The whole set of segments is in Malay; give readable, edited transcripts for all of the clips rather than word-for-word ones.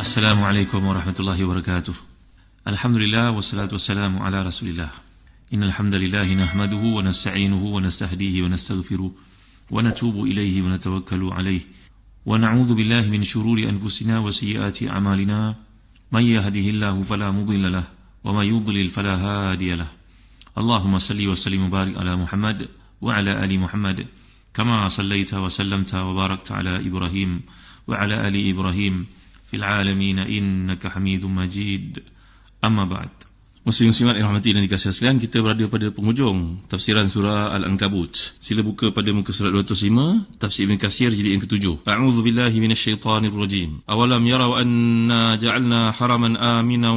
Assalamualaikum warahmatullahi wabarakatuh. Alhamdulillah wassalatu wassalamu ala Rasulillah. Innal hamdalillah nahmaduhu wa nasta'inuhu wa nastahdihi wa nastaghfiruh wa natubu ilayhi wa natawakkalu alayhi wa na'udzu billahi min shururi anfusina wa sayyiati a'malina. May yahdihillahu fala mudilla lahu wa may yudlil fala hadiya lahu. Allahumma salli wa sallim wa barik ala Muhammad wa ala ali Muhammad kama sallaita wa sallamta wa barakta ala Ibrahim wa ala ali Ibrahim fil alamin innaka Hamidum Majid. Amma ba'd. Muslim-muslimat yang dirahmati dan dikasihi sekalian, kita berada pada penghujung tafsiran surah Al-Ankabut. Sila buka pada muka surat 205, tafsir Ibn Katsir jilid yang ke-7. A'udzu billahi minasyaitonir rajim. Awalam yarau anna ja'alna haraman aminan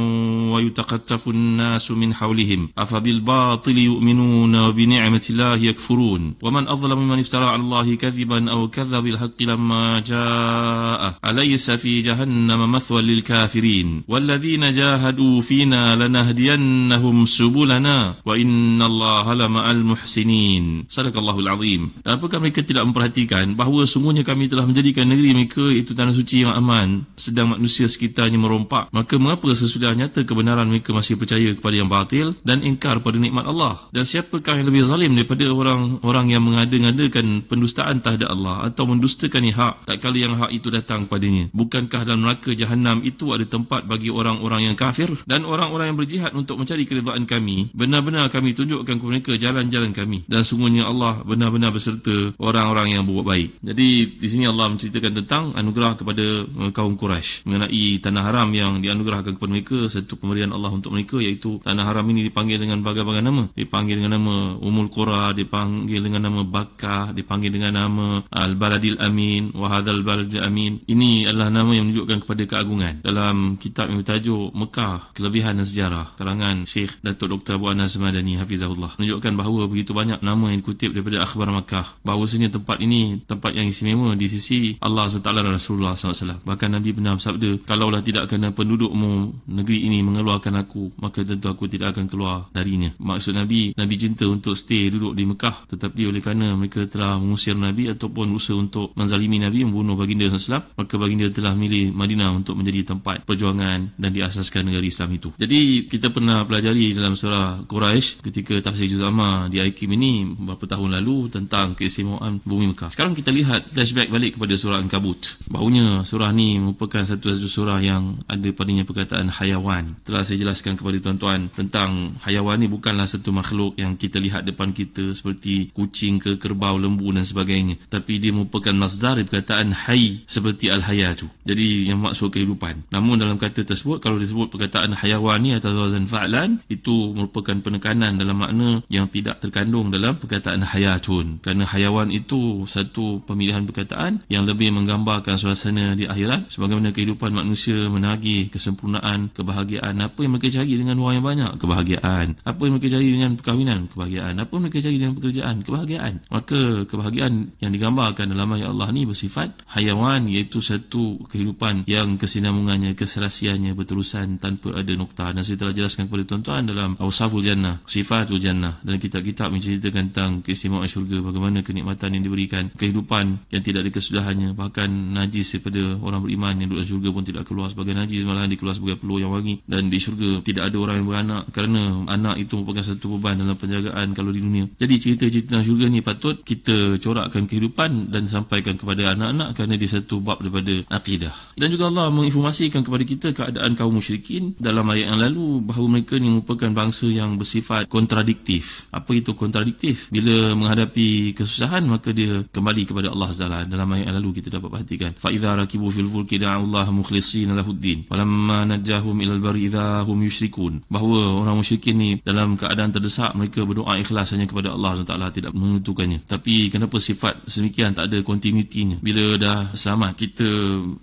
wa yutaqattafu an-nasu min hawlihim afabil batili yu'minuna wa bi ni'matillahi yakfurun wa man adhlamu mimman iftara 'ala Allahi kadhiban aw kadzdzaba bil haqqi lamma jaa'a alaysa fi jahannama mathwan lil kafirin walladzina jahadu fina lanahdiyannahum subulana wa innallaha lama'al muhsinin. Sadaqallahul azim. Dan apakah mereka tidak memperhatikan bahawa sungguhnya kami telah menjadikan negeri mereka, iaitu tanah suci yang aman, sedang manusia sekitarnya merompak? Maka mengapa sesudah nyata kebenaran mereka masih percaya kepada yang batil dan ingkar pada nikmat Allah? Dan siapakah yang lebih zalim daripada orang yang mengada-ngadakan pendustaan terhadap Allah atau mendustakan hak tak kala yang hak itu datang padanya? Bukankah dalam neraka Jahannam itu ada tempat bagi orang-orang yang kafir dan orang-orang yang berjihad untuk mencari keridhaan kami? Benar-benar kami tunjukkan kepada mereka jalan-jalan kami, dan sungguhnya Allah benar-benar beserta orang-orang yang berbuat baik. Jadi di sini Allah menceritakan tentang anugerah kepada kaum Quraisy mengenai tanah haram yang dianugerahkan kepada mereka, satu pemberian Allah untuk mereka, iaitu tanah haram ini dipanggil dengan berbagai nama. Dipanggil dengan nama Ummul Qura, dipanggil dengan nama Bakkah, dipanggil dengan nama Al-Baladil Amin, wa hadzal Baladil Amin. Ini adalah nama yang menunjukkan kepada keagungan. Dalam kitab yang bertajuk Mekah, Kelebihan dan Sejarah, karangan Syekh Datuk Dr. Abu Anas Madani hafizahullah, menunjukkan bahawa begitu banyak nama yang dikutip daripada akhbar Makkah, bahawasanya tempat ini tempat yang istimewa di sisi Allah SWT dan Rasulullah SAW. Bahkan Nabi pernah bersabda, kalaulah tidak kerana pendudukmu negeri ini mengeluarkan aku, maka tentu aku tidak akan keluar darinya. Maksud Nabi cinta untuk stay duduk di Mekah, tetapi oleh kerana mereka telah mengusir Nabi ataupun usaha untuk menzalimi Nabi, membunuh baginda SAW, maka baginda telah milih Madinah untuk menjadi tempat perjuangan dan diasaskan negara Islam itu. Jadi kita pernah pelajari dalam surah Quraisy ketika tafsir Juz Amma di IKIM ini beberapa tahun lalu tentang keistimewaan bumi Mekah. Sekarang kita lihat flashback balik kepada surah Al-Ankabut. Bahawanya surah ni merupakan satu-satu surah yang ada padanya perkataan hayawan. Telah saya jelaskan kepada tuan-tuan tentang hayawan ni bukanlah satu makhluk yang kita lihat depan kita seperti kucing ke kerbau, lembu dan sebagainya, tapi dia merupakan masdar dari perkataan hayy, seperti al-hayatu. Jadi yang maksud kehidupan. Namun dalam kata tersebut, kalau disebut perkataan hayawan ni atau wazan fa'lan, itu merupakan penekanan dalam makna yang tidak terkandung dalam perkataan hayatun. Kerana hayawan itu satu pemilihan perkataan yang lebih menggambarkan suasana di akhirat, sebagaimana kehidupan manusia menagih kesempurnaan, kebahagiaan. Apa yang mereka cari dengan wang yang banyak? Kebahagiaan. Apa yang mereka cari dengan perkahwinan? Kebahagiaan. Apa yang mereka cari dengan pekerjaan? Kebahagiaan. Maka kebahagiaan yang digambarkan dalam ayat Allah ni bersifat hayawan, iaitu satu kehidupan yang kesinambungannya, keserasiannya berterusan tanpa ada noktah. Dan saya telah jelaskan kepada tuan-tuan dalam Awsaful Jannah, Sifatul Jannah, dan kitab-kitab menceritakan tentang keistimewaan syurga, bagaimana kenikmatan yang diberikan, kehidupan yang tidak ada kesudahannya. Bahkan najis daripada orang beriman yang duduk dalam syurga pun tidak keluar sebagai najis, malahan dikeluar sebagai peluh yang wangi. Dan di syurga tidak ada orang yang beranak, kerana anak itu merupakan satu beban dalam penjagaan kalau di dunia. Jadi cerita-cerita tentang syurga ni patut kita corakkan kehidupan dan sampaikan kepada anak-anak, kerana dia satu bab daripada akidah. Dan juga Allah menginformasikan kepada kita keadaan kaum musyrikin dalam ayat yang lalu, bahawa mereka ni merupakan bangsa yang bersifat kontradiktif. Apa itu kontradiktif? Bila menghadapi kesusahan, maka dia kembali kepada Allah SWT. Dalam ayat yang lalu kita dapat perhatikan, fa idza rakibu fil fulki da'u Allah mukhlishina lahuddin walamma najahum ilal bari idza hum yusyrikun. Bahawa orang musyrikin ni dalam keadaan terdesak, mereka berdoa ikhlas hanya kepada Allah SWT, tidak menentukannya. Tapi kenapa sifat sedemikian tak ada kontinuitinya? Bila dah selamat, kita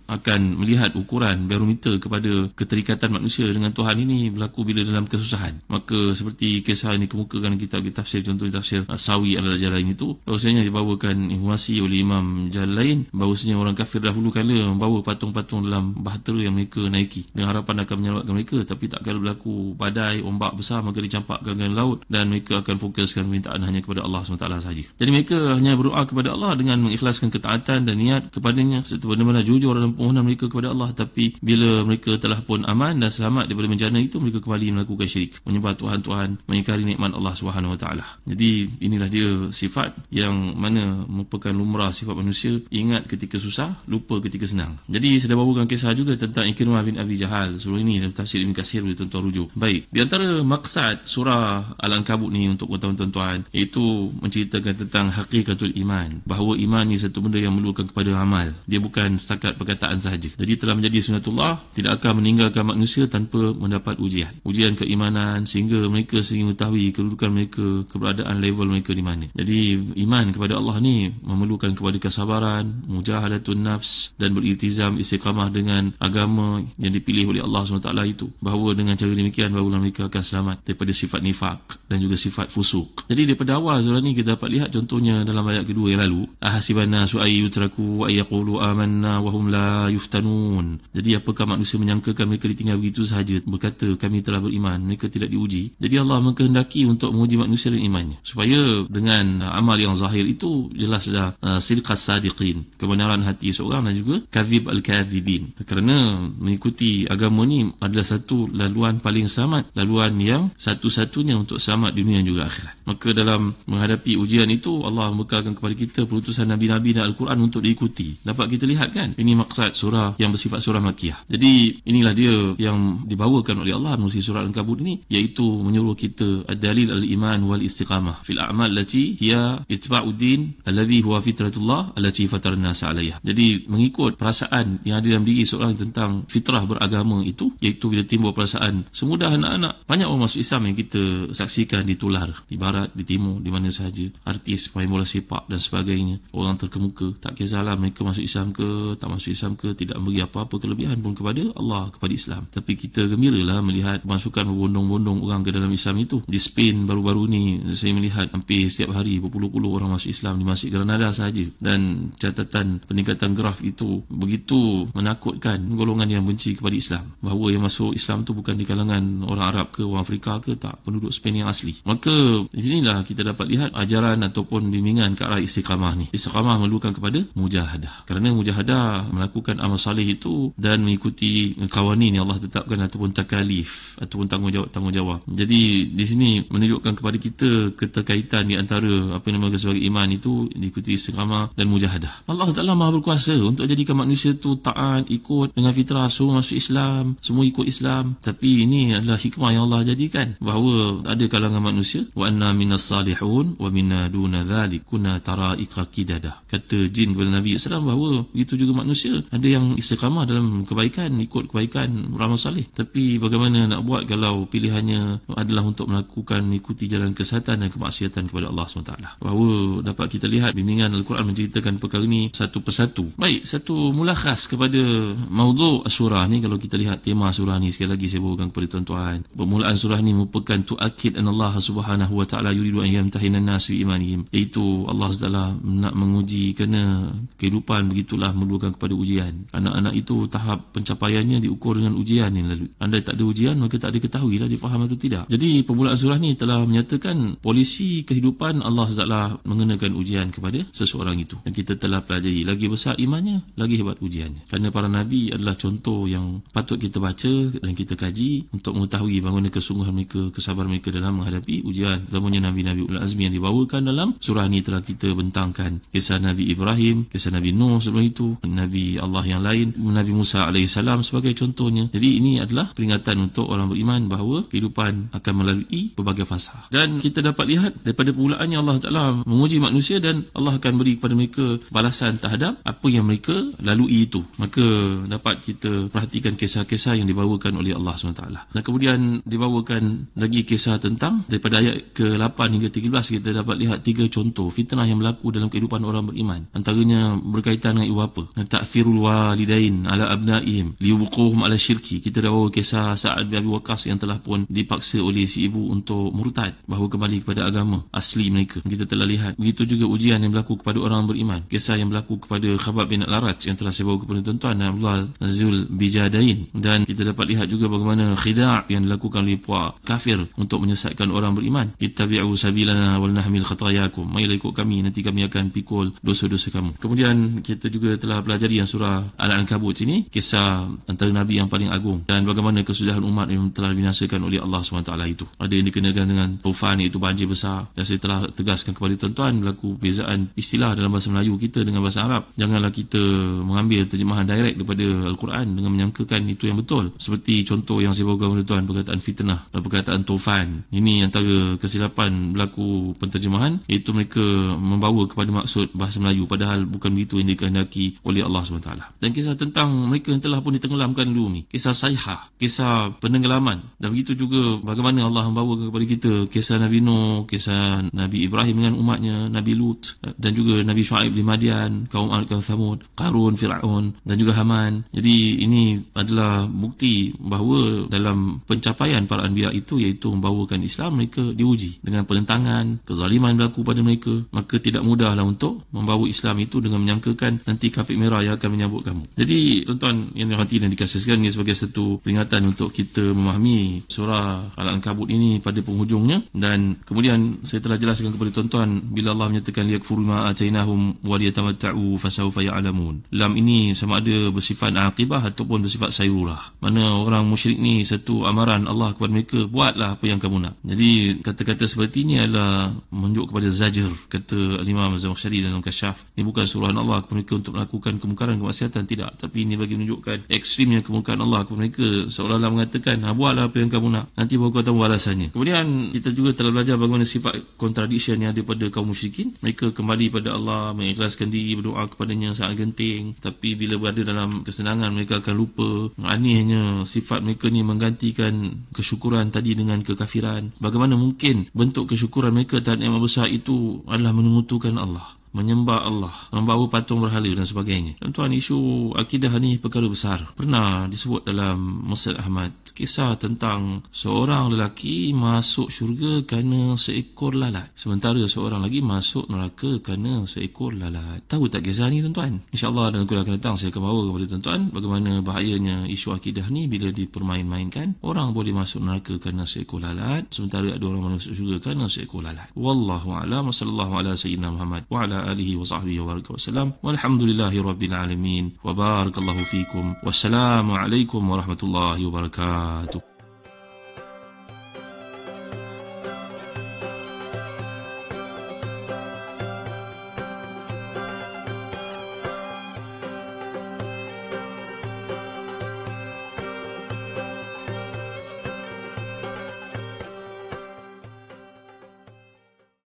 akan melihat ukuran barometer kepada keterikatan manusia dengan Tuhan ini berlaku apabila dalam kesusahan. Maka seperti kisah yang dikemukakan kitab tafsir, contohnya tafsir Sawi Al-Jalalain itu, bahawasanya dibawakan informasi oleh Imam Jalalain bahawasanya orang kafir dahulu kala membawa patung-patung dalam bahtera yang mereka naiki dengan harapan akan menyelamatkan mereka, tapi tak kala berlaku badai, ombak besar, maka dicampakkan ke laut dan mereka akan fokuskan permintaan hanya kepada Allah SWT sahaja. Jadi mereka hanya berdoa kepada Allah dengan mengikhlaskan ketaatan dan niat kepadanya serta benar-benar jujur dalam permohonan mereka kepada Allah. Tapi bila mereka telah pun aman dan selamat daripada bencana itu, mereka kembali melakukan syirik, menyembah Tuhan-Tuhan, mengingkari nikmat Allah SWT. Jadi inilah dia sifat yang mana merupakan lumrah sifat manusia, ingat ketika susah, lupa ketika senang. Jadi saya dah bawakan kisah juga tentang Ikrimah bin Abi Jahal. Surah ini dalam tafsir Ibn Katsir, boleh tuan-tuan rujuk. Baik, di antara maksad surah Al-Ankabut ni untuk tuan-tuan iaitu menceritakan tentang hakikatul iman, bahawa iman ni satu benda yang memerlukan kepada amal. Dia bukan setakat perkataan sahaja. Jadi telah menjadi sunnatullah, tidak akan meninggalkan manusia tanpa mendapat ujian keimanan, sehingga mereka sering mengetahui kedudukan mereka, keberadaan level mereka di mana. Jadi iman kepada Allah ni memerlukan kepada kesabaran, mujahadatun nafs, dan beriltizam istiqamah dengan agama yang dipilih oleh Allah SWT itu. Bahawa dengan cara demikian barulah mereka akan selamat daripada sifat nifak dan juga sifat fusuk. Jadi daripada awal surah ni kita dapat lihat contohnya dalam ayat kedua yang lalu, ahasibanna su'ay yutraku ayyaqulu amanna wahum la yuftanun. Jadi apakah manusia menyangkakan mereka ditinggal begitu sahaja, berkata kami telah beriman, mereka tidak diuji. Jadi Allah mengkehendaki untuk menguji manusia dan imannya, supaya dengan amal yang zahir itu jelas dah sidqas sadiqin, kebenaran hati seorang, dan juga kadhib al-kadhibin. Kerana mengikuti agama ni adalah satu laluan paling selamat, laluan yang satu-satunya untuk selamat dunia dan juga akhirat. Maka dalam menghadapi ujian itu, Allah membekalkan kepada kita perutusan Nabi-Nabi dan Al-Quran untuk diikuti. Dapat kita lihat kan, ini maksud surah yang bersifat surah Makkiyah. Jadi inilah dia yang dibawakan oleh Allah melalui surah Al-Ankabut ini, iaitu menyuruh kita ad-dalil al-iman wal istiqamah fil a'mal allati hiya itba'uddin alladhi huwa fitratullah allati fatarna sa'alayha. Jadi mengikut perasaan yang ada dalam diri seorang tentang fitrah beragama itu, iaitu bila timbul perasaan semudah anak-anak, banyak orang masuk Islam yang kita saksikan ditular di barat, di timur, di mana sahaja, artis, pemain bola sepak dan sebagainya, orang terkemuka, tak kisahlah mereka masuk Islam ke tak masuk Islam ke, tidak memberi apa-apa kelebihan pun kepada Allah, kepada Islam. Tapi kita gembiralah melihat masukan berbondong-bondong orang ke dalam Islam itu. Di Spain baru-baru ni saya melihat hampir setiap hari berpuluh-puluh orang masuk Islam di Masjid Granada sahaja, dan catatan peningkatan graf itu begitu menakutkan golongan yang benci kepada Islam, bahawa yang masuk Islam tu bukan di kalangan orang Arab ke orang Afrika ke, tak, penduduk Spain yang asli. Maka di sinilah kita dapat lihat ajaran ataupun bimbingan ke arah istiqamah ni. Istiqamah memerlukan kepada mujahadah, kerana mujahadah melakukan amal salih itu dan mengikuti qawanin yang Allah tetapkan ataupun takalif ataupun tanggungjawab. Jadi di sini menunjukkan kepada kita keterkaitan di antara apa yang dinamakan sebagai iman itu diikuti istiqamah dan mujahadah. Allah Taala Maha berkuasa untuk jadikan manusia tu taat, ikut dengan fitrah, semua masuk Islam, semua ikut Islam. Tapi ini adalah hikmah yang Allah jadikan, bahawa ada kalangan manusia, wa anna minas salihun wa minna duna dhalik kunna tara'iqa qidadah. Kata jin kepada Nabi SAW bahawa begitu juga manusia, ada yang istiqamah dalam kebaikan, ikut kebaikan, beramal salih. Tapi bagaimana nak buat kalau pilihannya adalah untuk mengikuti jalan kesesatan dan kemaksiatan kepada Allah SWT. Bahawa dapat kita lihat bimbingan Al-Quran menceritakan perkara ini satu persatu. Baik, satu mulakhas kepada maudhu' surah ni. Kalau kita lihat tema surah ni, sekali lagi saya bawakan kepada tuan-tuan, permulaan surah ni merupakan tu'akid an Allah Subhanahu wa ta'ala yuridu an yamtahina an-nas bi imanihim, iaitu Allah SWT nak menguji, kerana kehidupan begitulah memerlukan kepada ujian. Anak-anak itu tahap pencapaiannya diukur dengan ujian yang lalu. Andai tak ada ujian, maka tak ada ketahuilah dia faham atau tidak. Jadi permulaan surah ni telah menyatakan polisi kehidupan Allah SWT mengenakan ujian kepada seseorang itu, dan kita telah pelajari lagi besar imannya, lagi hebat ujiannya. Kerana para Nabi adalah contoh yang patut kita baca dan kita kaji untuk mengetahui bagaimana kesungguhan mereka, kesabaran mereka dalam menghadapi ujian. Terutamanya Nabi-Nabi Ulul Azmi yang dibawakan dalam surah ni telah kita bentangkan kisah Nabi Ibrahim, kisah Nabi Nuh sebelum itu, Nabi Allah yang lain, Nabi Musa AS sebagai contohnya. Jadi ini adalah peringatan untuk orang beriman bahawa kehidupan akan melalui berbagai fasa. Dan kita dapat lihat daripada permulaannya Allah Ta'ala menguji manusia, dan Allah akan beri kepada mereka balasan terhadap apa yang mereka lalui itu. Maka dapat kita perhatikan kisah-kisah yang dibawakan oleh Allah SWT. Dan kemudian dibawakan lagi kisah tentang daripada ayat ke-8 hingga 13, kita dapat lihat 3 contoh fitnah yang berlaku dalam kehidupan orang beriman. Antaranya berkaitan dengan ibu bapa, ta'thirul walidain ala abnaihim liyubquhum ala syirki. Kita dah bawa kisah Sa'ad bin Abi Waqqas yang telah pun dipaksa oleh si ibu untuk murtad, bahawa kembali kepada agama asli mereka. Kita telah lihat. Begitu juga ujian yang berlaku kepada orang beriman. Kisah yang berlaku kepada Khabbab bin Al-Araj yang telah saya bawa kepada tuan-tuan, dan Abdullah Zul Bijadain. Dan kita dapat lihat juga bagaimana khida' yang dilakukan oleh puak kafir untuk menyesatkan orang beriman. Ittabi'u sabilana wal nahmil khatayakum. Marilah ikut kami, nanti kami akan pikul dosa-dosa kamu. Kemudian kita juga telah pelajari yang surah Al-Ankabut ini, kisah antara Nabi yang paling agung dan bagaimana kesudahan umat yang telah dibinasakan oleh Allah SWT itu. Ada yang dikenakan dengan taufan, iaitu banjir besar. Dan saya telah tegaskan kepada tuan-tuan, berlaku perbezaan istilah dalam bahasa Melayu kita dengan bahasa Arab. Janganlah kita mengambil terjemahan direct daripada Al-Quran dengan menyangkakan itu yang betul. Seperti contoh yang saya bawa kepada tuan, perkataan fitnah, perkataan taufan. Ini antara kesilapan berlaku penterjemahan, iaitu mereka membawa kepada maksud bahasa Melayu, padahal bukan begitu yang dikehendaki oleh Allah SWT. Dan kisah tentang mereka yang telah pun ditenggelamkan dulu ni, kisah sayhah, kisah penenggelaman. Dan begitu juga bagaimana Allah membawa kepada kita kisah Nabi Nuh, kisah Nabi Ibrahim dengan umatnya, Nabi Lut, dan juga Nabi Shu'aib di Madian, kaum Ad, kaum Thamud, Qarun, Fir'aun, dan juga Haman. Jadi ini adalah bukti bahawa dalam pencapaian para anbiya itu, iaitu membawakan Islam, mereka diuji dengan penentangan, kezaliman berlaku pada mereka. Maka tidak mudahlah untuk membawa Islam itu dengan menyangkakan nanti kapit merah yang akan menyambut kamu. Jadi tuan-tuan yang dirahmati dan dikasihi, ini sebagai satu peringatan untuk kita memahami surah Al-Ankabut ini pada penghujungnya. Dan kemudian saya telah jelaskan kepada tuan-tuan, bila Allah menyatakan liyakfuru ma atainahum wa liyatamatta'u fasawfa ya'lamun. Lam ini sama ada bersifat aqibah ataupun bersifat sayrurah. Mana orang musyrik ni satu amaran Allah kepada mereka, buatlah apa yang kamu nak. Jadi kata-kata seperti ini adalah menunjuk kepada zajr, kata Imam Az-Zamakhsyari dalam Kasyaf. Ini bukan suruhan Allah kepada mereka untuk melakukan kemungkaran, kemaksiatan, tidak. Tapi ini bagi menunjukkan ekstrimnya kemurkaan Allah kepada mereka, seolah-olah mengatakan, buatlah apa yang kamu nak, nanti baru kau tahu balasannya. Kemudian kita juga telah belajar bagaimana sifat contradiction yang ada pada kaum musyrikin. Mereka kembali pada Allah, mengikhlaskan diri, berdoa kepadanya sangat genting. Tapi bila berada dalam kesenangan, mereka akan lupa. Anehnya sifat mereka ni menggantikan kesyukuran tadi dengan kekafiran. Bagaimana mungkin bentuk kesyukuran mereka terhadap yang besar itu adalah menyekutukan Allah, menyembah Allah, membawa patung berhala dan sebagainya. Tuan-tuan, isu akidah ni perkara besar. Pernah disebut dalam Musnad Ahmad kisah tentang seorang lelaki masuk syurga kerana seekor lalat, sementara seorang lagi masuk neraka kerana seekor lalat. Tahu tak kisah ni tuan-tuan? InsyaAllah dalam kuliah akan datang saya akan bawa kepada tuan-tuan bagaimana bahayanya isu akidah ni bila dipermain-mainkan. Orang boleh masuk neraka kerana seekor lalat, sementara ada orang masuk syurga kerana seekor lalat. Wallahu a'lam. Sallallahu ala sayyidina Muhammad wa ala alihi wa sahbihi wa baraka wasallam. Walhamdulillahi rabbil alamin. Wa barakallahu fikum. Wassalamu alaikum warahmatullahi wabarakatuh.